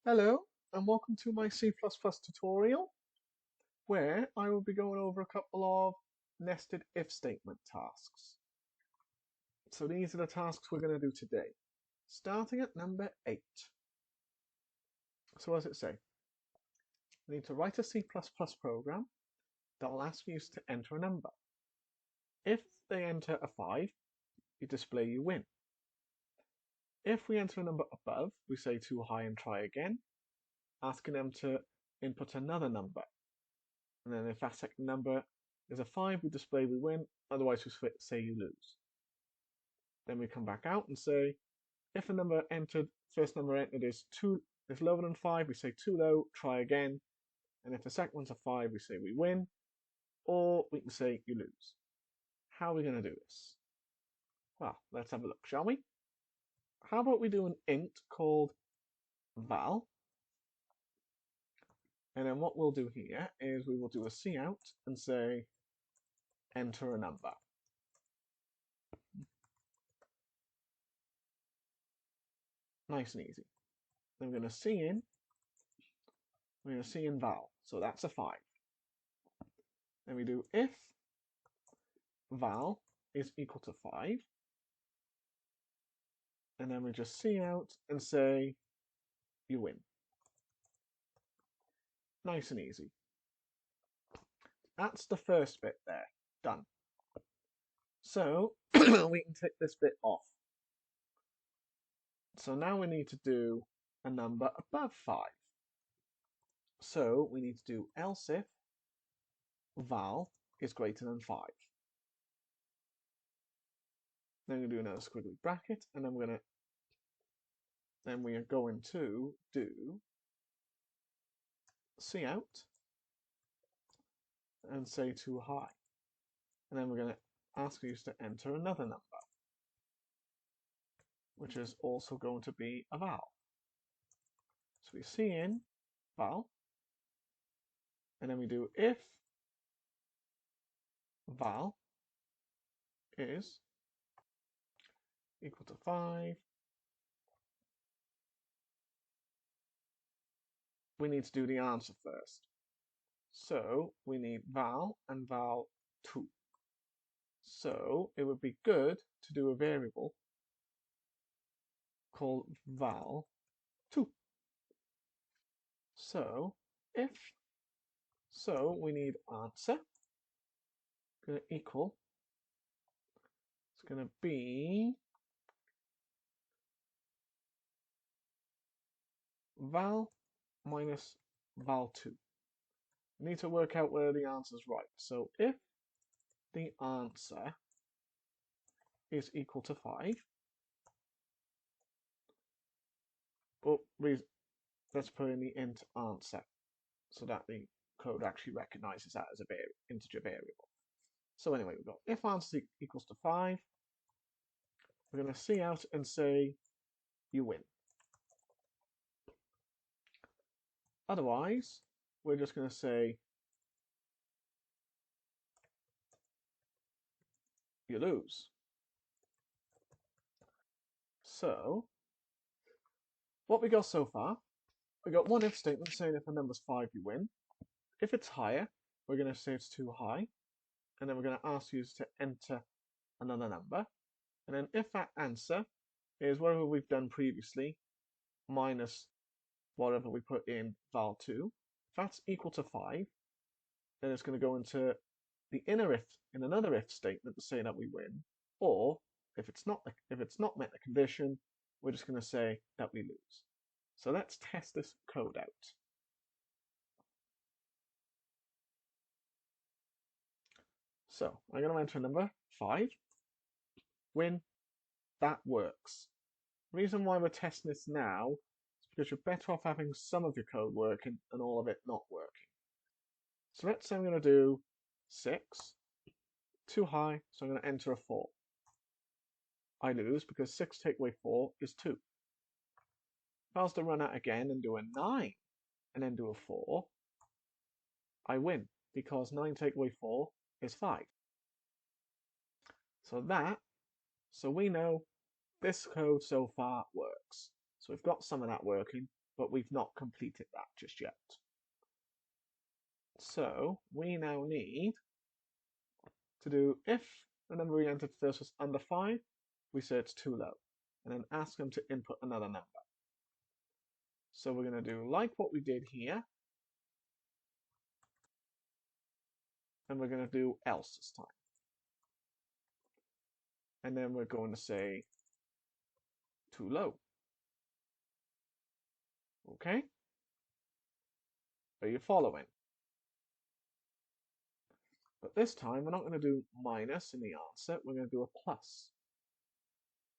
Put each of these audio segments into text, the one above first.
Hello, and welcome to my C++ tutorial, where I will be going over a couple of nested if statement tasks. So these are the tasks we're going to do today, starting at number 8. So what does it say? We need to write a C++ program that will ask you to enter a number. If they enter a 5, you display you win. If we enter a number above, we say too high and try again, asking them to input another number. And then if that second number is a 5, we display we win, otherwise we say you lose. Then we come back out and say, if the first number entered is lower than 5, we say too low, try again. And if the second one's a 5, we say we win, or we can say you lose. How are we going to do this? Well, let's have a look, shall we? How about we do an int called val, and then what we'll do here is we will do a cout and say enter a number. Nice and easy. Then we're going to C in val, so that's a 5. Then we do if val is equal to 5, and then we just cout and say you win. Nice and easy. That's the first bit there, done. So we can tick this bit off. So now we need to do a number above 5. So we need to do else if val is greater than 5. Then we're going to do another squiggly bracket, and then we are going to do cout and say too high. And then we're going to ask you to enter another number, which is also going to be a val. So we C in val, and then we do if val is equal to 5. We need to do the answer first. So we need val and val2. So it would be good to do a variable called val2. So we need answer going to equal, it's going to be val minus val2. We need to work out whether the answer is right. So if the answer is equal to 5, let's put in the int answer so that the code actually recognizes that as an integer variable. So anyway, we've got if answer equals to 5, we're going to cout and say you win. Otherwise, we're just going to say you lose. So what we got so far, we got one if statement saying if a number's 5, you win. If it's higher, we're going to say it's too high, and then we're going to ask you to enter another number. And then if that answer is whatever we've done previously minus whatever we put in val2, if that's equal to 5, then it's going to go into the inner if in another if statement to say that we win. Or if it's not met the condition, we're just going to say that we lose. So let's test this code out. So I'm going to enter number 5. Win. That works. The reason why we're testing this now is because you're better off having some of your code working and all of it not working. So let's say I'm going to do 6. Too high, so I'm going to enter a 4. I lose because 6 take away 4 is 2. If I was to run out again and do a 9 and then do a 4, I win because 9 take away 4 is 5. So we know this code so far works. So we've got some of that working. but we've not completed that just yet. So we now need to do, if the number we entered first was under 5, we say it's too low, and then ask them to input another number. So we're going to do like what we did here, and we're going to do else this time. And then we're going to say too low. Okay? Are you following? But this time we're not going to do minus in the answer, we're going to do a plus.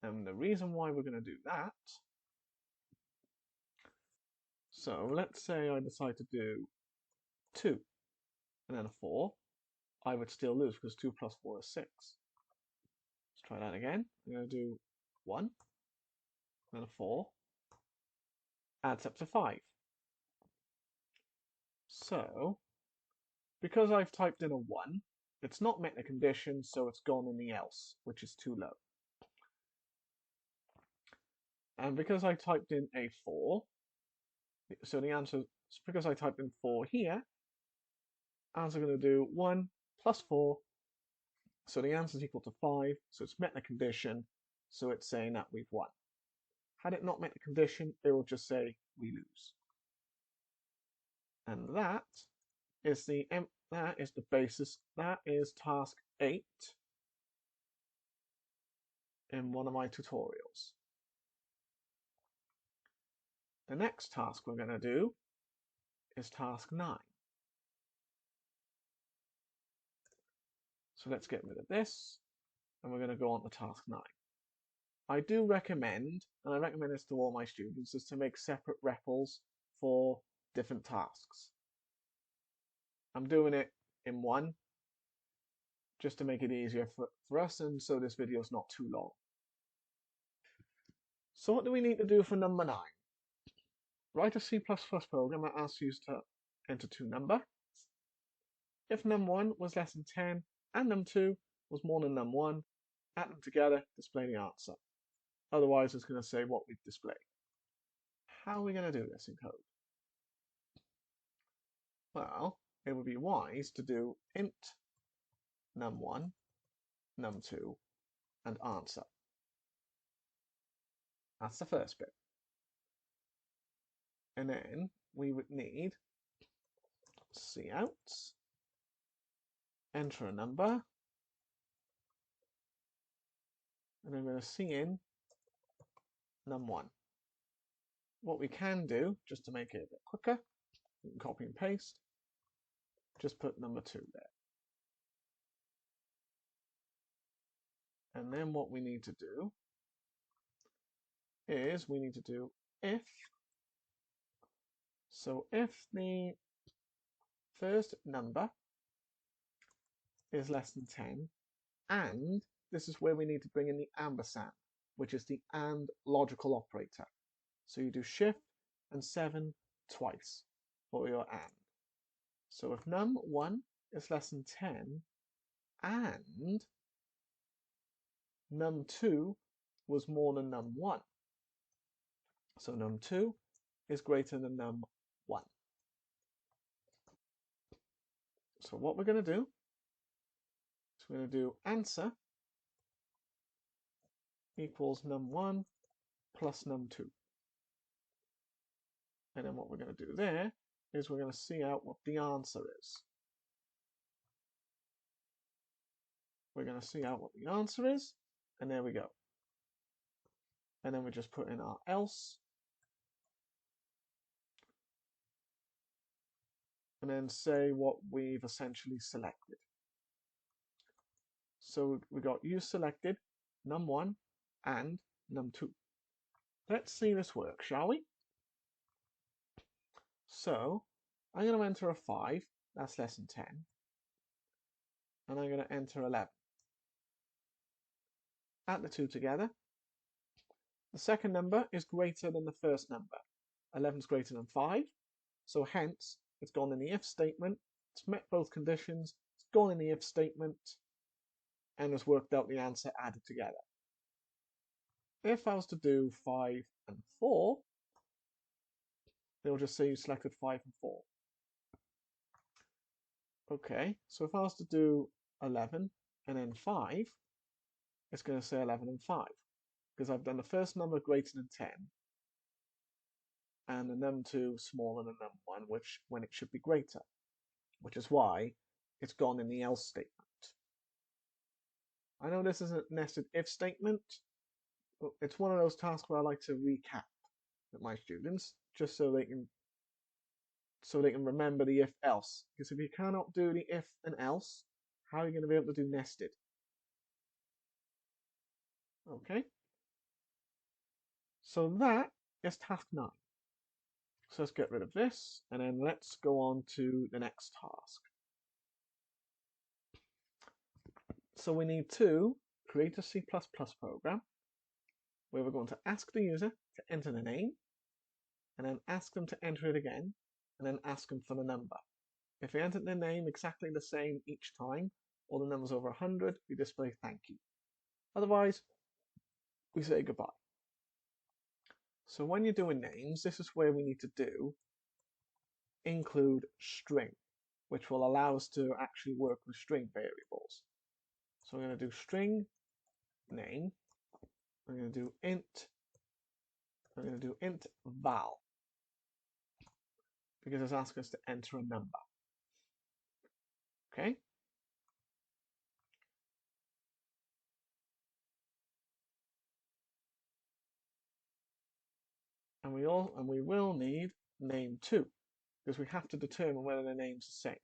And the reason why we're going to do that, so let's say I decide to do 2 and then a 4, I would still lose because 2 plus 4 is 6. Let's try that again. I'm going to do 1, then a 4, adds up to 5. So, because I've typed in a 1, it's not met the condition, so it's gone in the else, which is too low. And because I typed in a 4, so the answer is because I typed in 4 here, answer going to do 1 plus 4, so the answer is equal to 5, so it's met the condition, so it's saying that we've won. Had it not met the condition, it will just say we lose. And that is the basis. That is task 8 in one of my tutorials. The next task we're going to do is task 9. So let's get rid of this, and we're going to go on to task 9. I do recommend, and I recommend this to all my students, is to make separate REPLs for different tasks. I'm doing it in one, just to make it easier for us, and so this video is not too long. So what do we need to do for number 9? Write a C++ program that asks you to enter 2 numbers. If num1 was less than 10 and num2 was more than num1, add them together, display the answer. Otherwise, it's going to say what we've displayed. How are we going to do this in code? Well, it would be wise to do int num1, num2, and answer. That's the first bit. And then we would need cout, enter a number, and I'm going to cin num1. What we can do, just to make it a bit quicker, you can copy and paste, just put number 2 there. And then what we need to do is we need to do if. So if the first number is less than 10, and this is where we need to bring in the ampersand, which is the AND logical operator. So you do shift and 7 twice for your AND. So if num1 is less than 10 and num2 was more than num1, so num2 is greater than num1. So what we're going to do is we're going to do answer equals num1 plus num2. And then what we're going to do there is we're going to see out what the answer is. We're going to see out what the answer is, and there we go. And then we just put in our else, and then say what we've essentially selected. So we got you selected num1 and num2. Let's see this work, shall we? So I'm going to enter a 5, that's less than 10, and I'm going to enter 11. Add the 2 together. The second number is greater than the first number. 11 is greater than 5, so hence it's gone in the if statement, it's met both conditions, it's gone in the if statement, and has worked out the answer added together. If I was to do 5 and 4, it'll just say you selected 5 and 4. Okay, so if I was to do 11 and then 5, it's going to say 11 and 5 because I've done the first number greater than 10 and the num2 smaller than num1, which when it should be greater, which is why it's gone in the else statement. I know this is a nested if statement, but it's one of those tasks where I like to recap with my students just so they can remember the if else. Because if you cannot do the if and else, how are you going to be able to do nested? Okay. So that is task 9. So let's get rid of this and then let's go on to the next task. So we need to create a C++ program where we're going to ask the user to enter the name and then ask them to enter it again and then ask them for the number. If they enter their name exactly the same each time, or the number's over 100, we display thank you. Otherwise, we say goodbye. So when you're doing names, this is where we need to do include string, which will allow us to actually work with string variables. So I'm going to do string name. I'm going to do int. I'm going to do int val because it's asking us to enter a number. Okay. And we will need name too, because we have to determine whether the name's the same.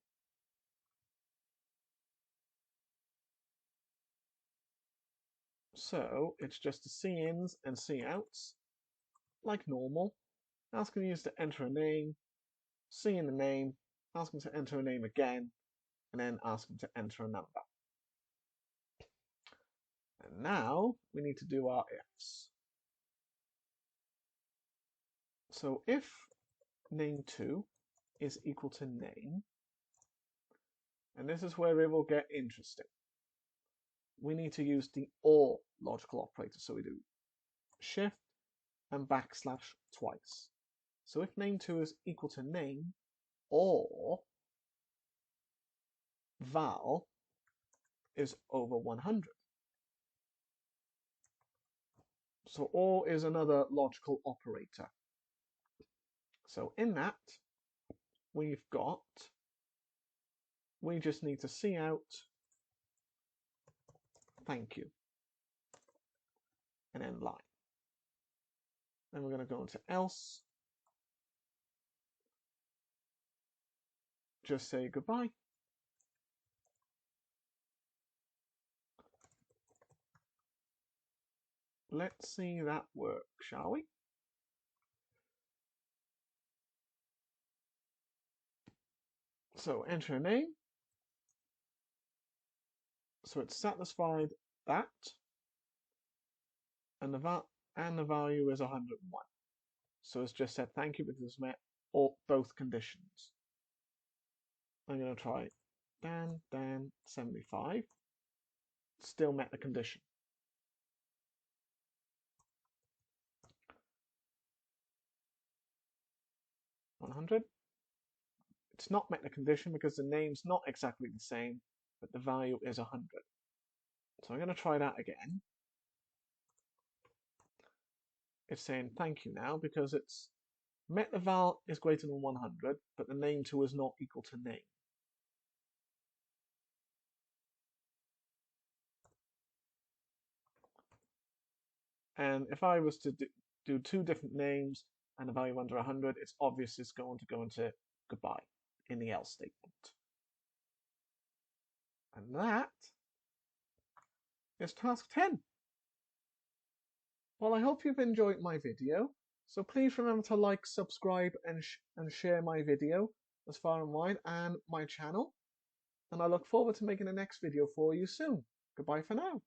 So it's just the C-ins and C-outs, like normal. Asking the user to enter a name, C in the name, ask them to enter a name again, and then ask them to enter a number. And now we need to do our ifs. So if name2 is equal to name, and this is where it will get interesting, we need to use the OR logical operator. So we do shift and backslash twice. So if name2 is equal to name, or val is over 100. So OR is another logical operator. So in that, we just need to see out thank you and end line. Then we're going to go into else, just say goodbye. Let's see that work, shall we? So enter a name. So it's satisfied that, and the value is 101. So it's just said thank you because it's met both conditions. I'm going to try Dan 75. Still met the condition. 100. It's not met the condition because the name's not exactly the same, but the value is 100. So I'm going to try that again. It's saying thank you now because it's met the val is greater than 100, but the name2 is not equal to name. And if I was to do two different names and a value under 100, it's obvious it's going to go into goodbye in the else statement. And that is task 10. Well, I hope you've enjoyed my video. So please remember to like, subscribe, and share my video as far and wide and my channel. And I look forward to making the next video for you soon. Goodbye for now.